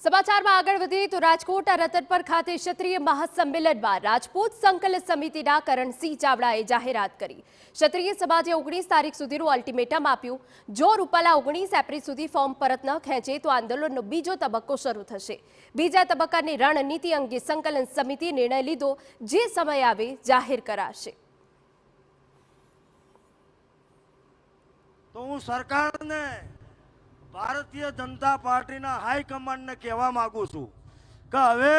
સમાચારમાં આગળ વધીએ તો રાજકોટ રતનપર ખાતે ક્ષત્રિય મહાસંમેલનમાં રાજપૂત સંકલન સમિતિના કરણસિંહ ચાવડાએ જાહેરાત કરી। ક્ષત્રિય સમાજે 19 તારીખ સુધીનું અલ્ટિમેટમ આપ્યું। જો રૂપાલા 19 એપ્રિલ સુધી ફોર્મ પરત ન ખેંચે તો આંદોલનનો બીજો તબક્કો શરૂ થશે। બીજા તબક્કાની રણનીતિ અંગે સંકલન સમિતિએ નિર્ણય લીધો, જે સમય આવે જાહેર કરાશે। તો હું સરકારને ભારતીય જનતા પાર્ટીના હાઈકમાન્ડને કહેવા માંગુ છું કે હવે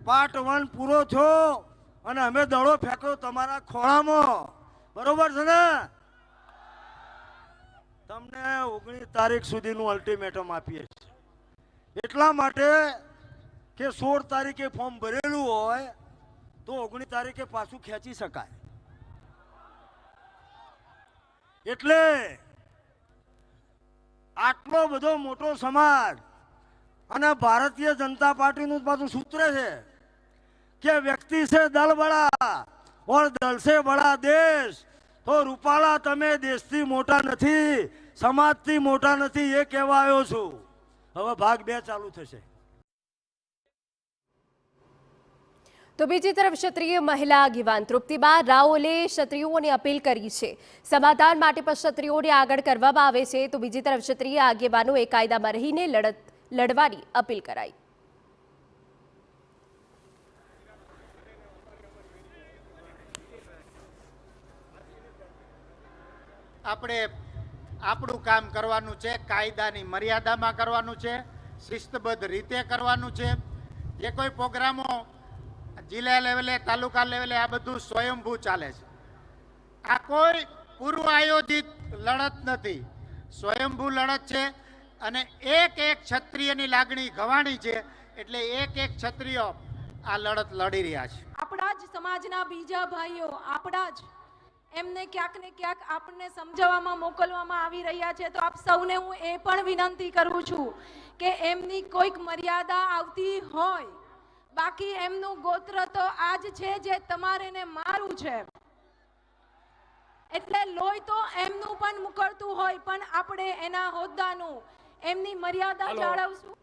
પાર્ટ 1 પૂરો થયો અને અમે દડો ફેંક્યો તમારા ખોળામાં, બરોબર છે ને? તમને 19 તારીખ સુધીનું અલ્ટિમેટમ આપીએ છીએ એટલા માટે કે 16 તારીખે ફોર્મ ભરેલું હોય તો 19 તારીખે પાછું ખેંચી શકાય। એટલે આટલો બધો મોટો સમાજ અને ભારતીય જનતા પાર્ટીનું પાછું સૂત્ર છે કે વ્યક્તિ છે દલ બડા ઓર દલ સે બડા દેશ। તો રૂપાલા તમે દેશથી મોટા નથી, સમાજથી મોટા નથી, એ કહેવા આવ્યો છું। હવે ભાગ 2 ચાલુ થશે। તો બીજી તરફ ક્ષત્રિય મહિલા આગેવાન તૃપ્તિબા રાઓલે ક્ષત્રિયોને અપીલ કરી છે। સમાધાન માટે પણ ક્ષત્રિયોને આગળ કરવામાં આવે છે, તો બીજી તરફ ક્ષત્રિય આગેવાનોએ કાયદામાં રહીને લડવાની અપીલ કરાઈ। આપણે આપણું કામ કરવાનું છે, કાયદાની મર્યાદામાં કરવાનું છે, શિસ્તબદ્ધ રીતે કરવાનું છે। જે કોઈ પ્રોગ્રામો જિલ્લા લેવલે, તાલુકા લેવલે આ બધું સ્વયંભૂ ચાલે છે। આ કોઈ પૂર્વ આયોજિત લડત નથી, સ્વયંભૂ લડત છે અને એક એક ક્ષત્રિયની લાગણી ગવાણી છે। એટલે એક એક ક્ષત્રિયો આ લડત લડી રહ્યા છે। આપણા જ સમાજના બીજા ભાઈઓ આપણા જ એમને ક્યાંક ને ક્યાંક આપણને સમજાવવામાં મોકલવામાં આવી રહ્યા છે। તો આપ સૌને હું એ પણ વિનંતી કરું છું કે એમની કોઈક મર્યાદા આવતી હોય, બાકી એમનું ગોત્ર તો આજ છે જે તમારે ને મારું છે। એટલે લોહી તો એમનું પણ મુકળતું હોય, પણ આપણે એના હોદ્દાનું, એમની મર્યાદા જાળવશું।